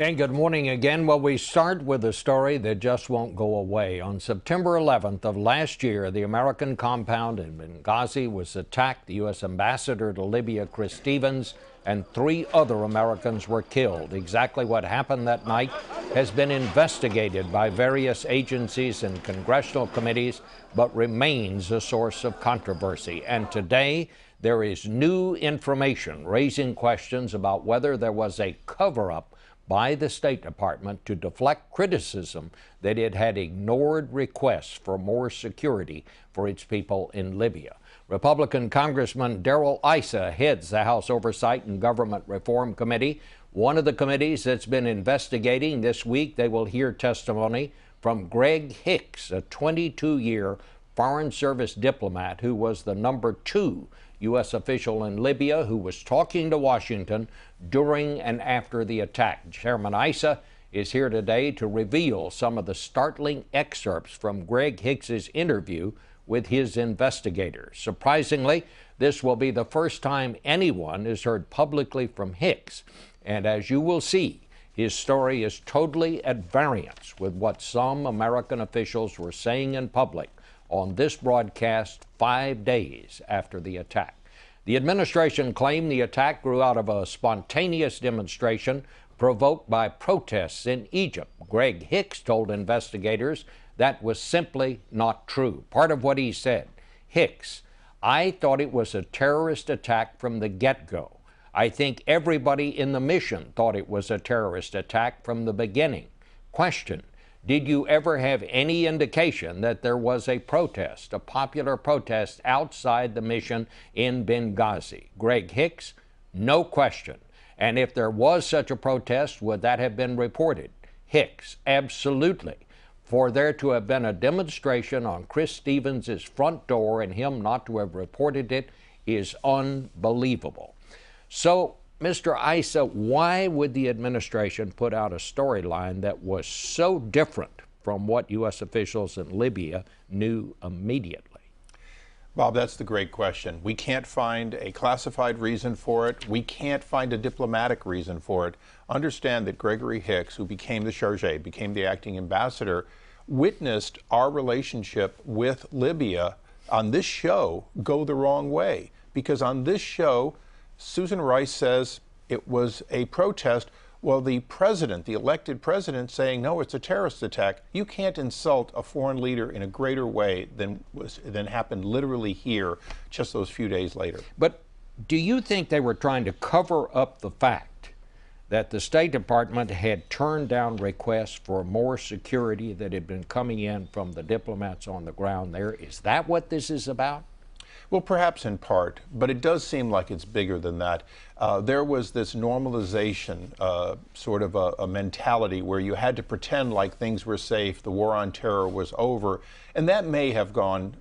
And good morning again. Well, we start with a story that just won't go away. On September 11th of last year, the American compound in Benghazi was attacked. The U.S. ambassador to Libya, Chris Stevens, and 3 other Americans were killed. Exactly what happened that night has been investigated by various agencies and congressional committees, but remains a source of controversy. And today, there is new information raising questions about whether there was a cover-up by the State Department to deflect criticism that it had ignored requests for more security for its people in Libya. Republican Congressman Darrell Issa heads the House Oversight and Government Reform Committee, one of the committees that's been investigating. This week, they will hear testimony from Greg Hicks, a 22-year Foreign Service diplomat who was the number 2 U.S. official in Libya who was talking to Washington during and after the attack. Chairman Issa is here today to reveal some of the startling excerpts from Greg Hicks's interview with his investigators. Surprisingly, this will be the first time anyone has heard publicly from Hicks. And as you will see, his story is totally at variance with what some American officials were saying in public on this broadcast 5 days after the attack. The administration claimed the attack grew out of a spontaneous demonstration provoked by protests in Egypt. Greg Hicks told investigators that was simply not true. Part of what he said, Hicks, I thought it was a terrorist attack from the get-go. I think everybody in the mission thought it was a terrorist attack from the beginning. Question, did you ever have any indication that there was a protest, a popular protest outside the mission in Benghazi? Greg Hicks, no question. And if there was such a protest, would that have been reported? Hicks, absolutely. For there to have been a demonstration on Chris Stevens' front door and him not to have reported it is unbelievable. So, Mr. Issa, why would the administration put out a storyline that was so different from what U.S. officials in Libya knew immediately? Bob, that's the great question. We can't find a classified reason for it. We can't find a diplomatic reason for it. Understand that Gregory Hicks, who became the chargé, became the acting ambassador, witnessed our relationship with Libya on this show go the wrong way. Because on this show, Susan Rice says it was a protest. Well, the president, the elected president, saying, no, it's a terrorist attack. You can't insult a foreign leader in a greater way than happened literally here just those few days later. But do you think they were trying to cover up the fact that the State Department had turned down requests for more security that had been coming in from the diplomats on the ground there? Is that what this is about? Well, perhaps in part, but it does seem like it's bigger than that. There was this normalization, sort of a mentality where you had to pretend like things were safe, the war on terror was over, and that may have gone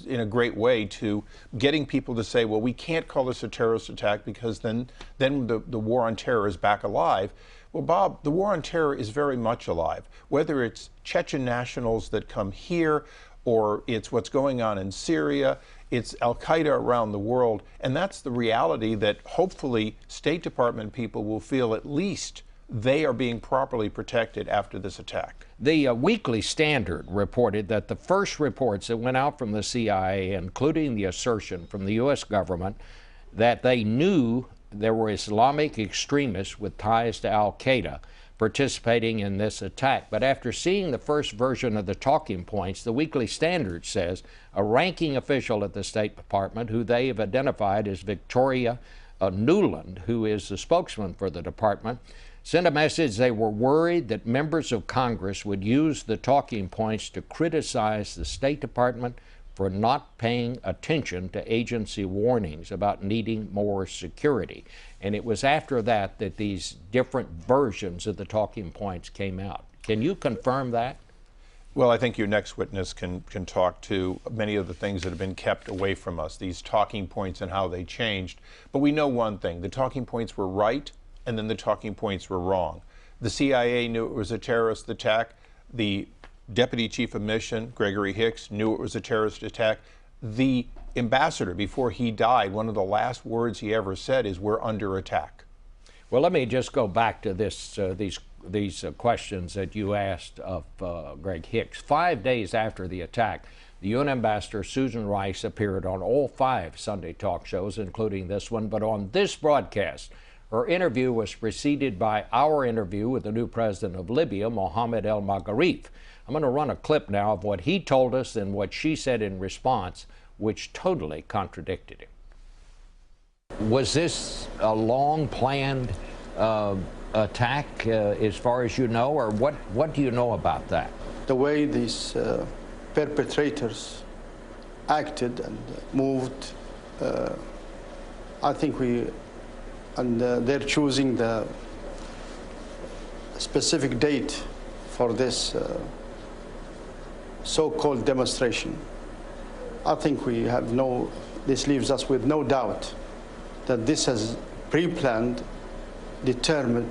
in a great way to getting people to say, well, we can't call this a terrorist attack because then the war on terror is back alive. Well, Bob, the war on terror is very much alive, whether it's Chechen nationals that come here or it's what's going on in Syria. It's al-Qaeda around the world, and that's the reality that hopefully State Department people will feel at least they are being properly protected after this attack. The Weekly Standard reported that the first reports that went out from the CIA, including the assertion from the U.S. government that they knew there were Islamic extremists with ties to al-Qaeda participating in this attack. But after seeing the first version of the talking points, the Weekly Standard says a ranking official at the State Department, who they have identified as Victoria Nuland, who is the spokesman for the department, sent a message they were worried that members of Congress would use the talking points to criticize the State Department for not paying attention to agency warnings about needing more security. And it was after that that these different versions of the talking points came out. Can you confirm that? Well, I think your next witness can talk to many of the things that have been kept away from us, these talking points and how they changed. But we know one thing, the talking points were right, and then the talking points were wrong. The CIA knew it was a terrorist attack. The Deputy Chief of Mission, Gregory Hicks, knew it was a terrorist attack. The ambassador, before he died, one of the last words he ever said is, "We're under attack." Well, let me just go back to these questions that you asked of Greg Hicks. 5 days after the attack, the UN ambassador Susan Rice appeared on all 5 Sunday talk shows, including this one. But on this broadcast, her interview was preceded by our interview with the new president of Libya, Mohammed El Magharif. I'm going to run a clip now of what he told us and what she said in response, which totally contradicted him. Was this a long-planned attack, as far as you know, or what do you know about that? The way these perpetrators acted and moved, I think they're choosing the specific date for this so-called demonstration. I think this leaves us with no doubt that this is pre-planned,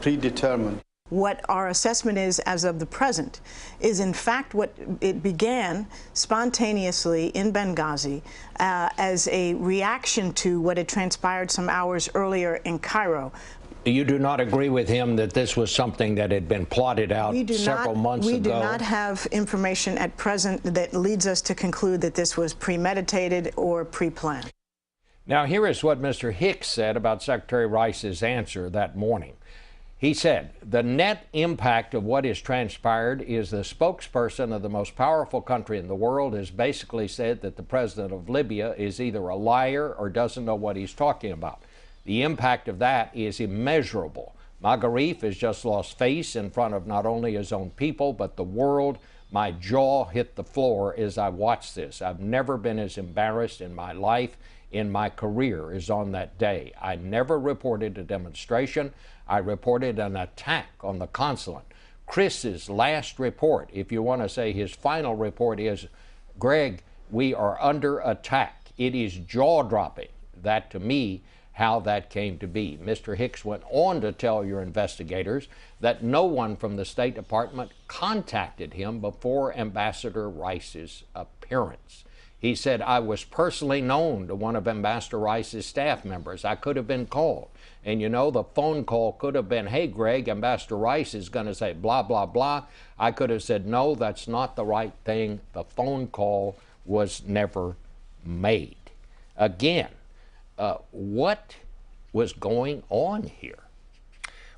predetermined. What our assessment is as of the present is in fact what it began spontaneously in Benghazi as a reaction to what had transpired some hours earlier in Cairo. You do not agree with him that this was something that had been plotted out several months ago? We do not have information at present that leads us to conclude that this was premeditated or pre-planned. Now, here is what Mr. Hicks said about Secretary Rice's answer that morning. He said, the net impact of what has transpired is the spokesperson of the most powerful country in the world has basically said that the president of Libya is either a liar or doesn't know what he's talking about. The impact of that is immeasurable. Magharif has just lost face in front of not only his own people, but the world. My jaw hit the floor as I watched this. I've never been as embarrassed in my life, in my career, as on that day. I never reported a demonstration. I reported an attack on the consulate. Chris's last report, if you want to say his final report, is, Greg, we are under attack. It is jaw-dropping. That, to me, how that came to be. Mr. Hicks went on to tell your investigators that no one from the State Department contacted him before Ambassador Rice's appearance. He said, I was personally known to one of Ambassador Rice's staff members. I could have been called. And you know, the phone call could have been, hey, Greg, Ambassador Rice is going to say blah, blah, blah. I could have said, no, that's not the right thing. The phone call was never made. Again, what was going on here?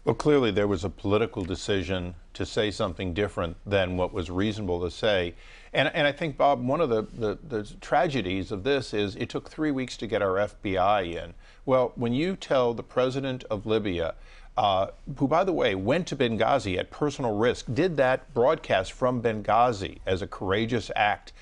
Well, clearly there was a political decision to say something different than what was reasonable to say. And I think, Bob, one of the tragedies of this is it took 3 weeks to get our FBI in. Well, when you tell the president of Libya, who, by the way, went to Benghazi at personal risk, did that broadcast from Benghazi as a courageous act,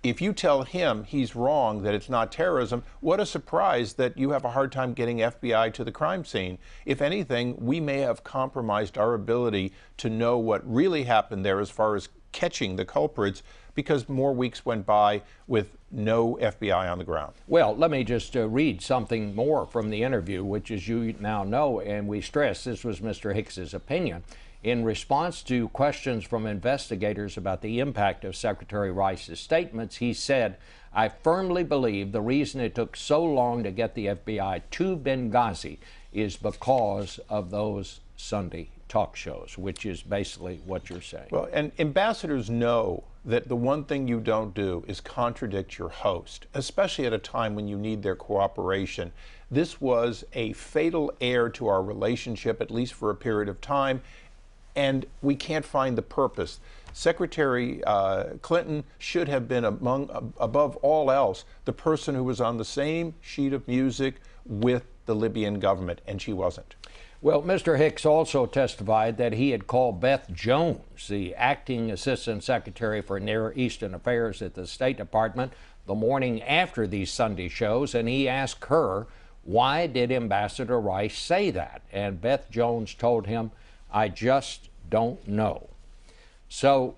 if you tell him he's wrong, that it's not terrorism, what a surprise that you have a hard time getting FBI to the crime scene. If anything, we may have compromised our ability to know what really happened there as far as catching the culprits, because more weeks went by with no FBI on the ground. Well, let me just read something more from the interview, which, as you now know, and we stress, this was Mr. Hicks's opinion. In response to questions from investigators about the impact of Secretary Rice's statements, he said, I firmly believe the reason it took so long to get the FBI to Benghazi is because of those Sunday talk shows, which is basically what you're saying. Well, and ambassadors know that the one thing you don't do is contradict your host, especially at a time when you need their cooperation. This was a fatal error to our relationship, at least for a period of time, and we can't find the purpose. Secretary Clinton should have been above all else, the person who was on the same sheet of music with the Libyan government, and she wasn't. Well, Mr. Hicks also testified that he had called Beth Jones, the acting Assistant Secretary for Near Eastern Affairs at the State Department, the morning after these Sunday shows, and he asked her, why did Ambassador Rice say that? And Beth Jones told him, I just don't know. So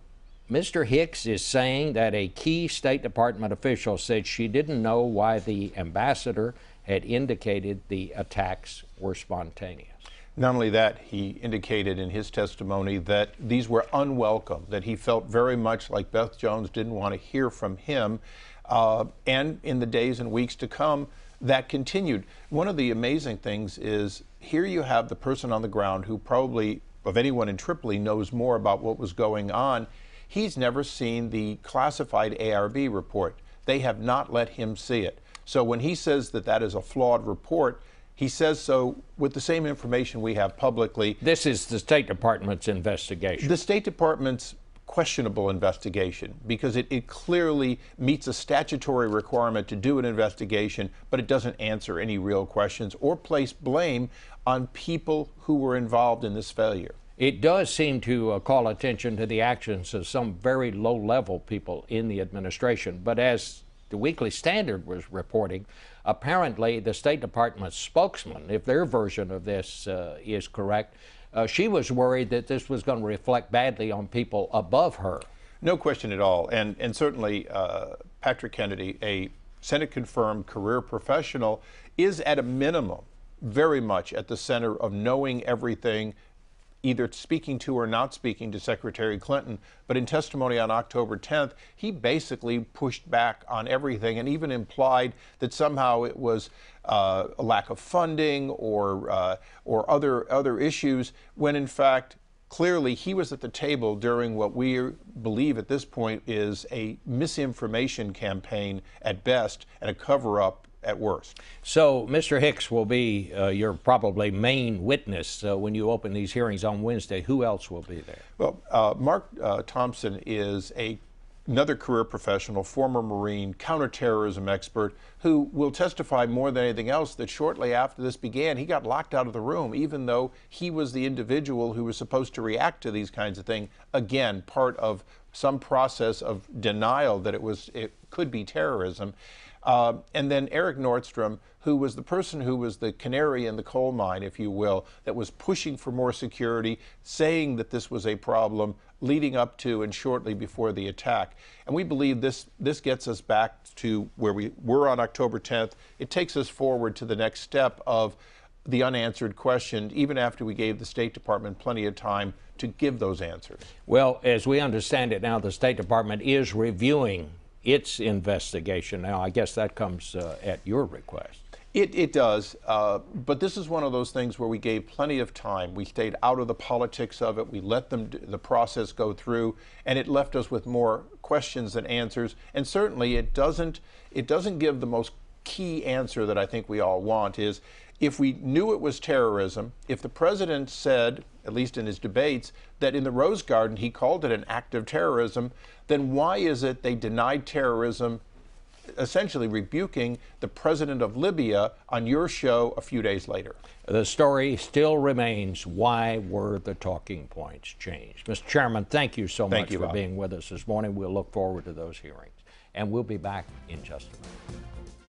Mr. Hicks is saying that a key State Department official said she didn't know why the ambassador had indicated the attacks were spontaneous. Not only that, he indicated in his testimony that these were unwelcome, that he felt very much like Beth Jones didn't want to hear from him. And in the days and weeks to come, that continued. One of the amazing things is here you have the person on the ground who probably, of anyone in Tripoli, knows more about what was going on. He's never seen the classified ARB report. They have not let him see it. So when he says that that is a flawed report, he says so with the same information we have publicly. This is the State Department's investigation. The State Department's questionable investigation, because it clearly meets a statutory requirement to do an investigation, but it doesn't answer any real questions or place blame on people who were involved in this failure. It does seem to call attention to the actions of some very low-level people in the administration, but as the Weekly Standard was reporting, apparently the State Department spokesman, if their version of this is correct, she was worried that this was going to reflect badly on people above her. No question at all. And certainly Patrick Kennedy, a Senate-confirmed career professional, is at a minimum very much at the center of knowing everything, either speaking to or not speaking to Secretary Clinton. But in testimony on October 10th, he basically pushed back on everything and even implied that somehow it was a lack of funding or other issues, when in fact, clearly he was at the table during what we believe at this point is a misinformation campaign at best and a cover-up at worst. So Mr. Hicks will be your probably main witness when you open these hearings on Wednesday. Who else will be there? Well, Mark Thompson is another career professional, former Marine, counterterrorism expert, who will testify more than anything else that shortly after this began, he got locked out of the room, even though he was the individual who was supposed to react to these kinds of things. Again, part of some process of denial that it could be terrorism. And then Eric Nordstrom, who was the person who was the canary in the coal mine, if you will, that was pushing for more security, saying that this was a problem leading up to and shortly before the attack. And we believe this gets us back to where we were on October 10th. It takes us forward to the next step of the unanswered question, even after we gave the State Department plenty of time to give those answers. Well, as we understand it now, the State Department is reviewing its investigation. Now, I guess that comes at your request. It does, but this is one of those things where we gave plenty of time. We stayed out of the politics of it. We let the process go through, and it left us with more questions than answers. And certainly, it doesn't give the most key answer that I think we all want, is if we knew it was terrorism, if the president said, at least in his debates, that in the Rose Garden he called it an act of terrorism, then why is it they denied terrorism, essentially rebuking the president of Libya on your show a few days later? The story still remains, why were the talking points changed? Mr. Chairman, thank you so much for being with us this morning. We'll look forward to those hearings, and we'll be back in just a minute.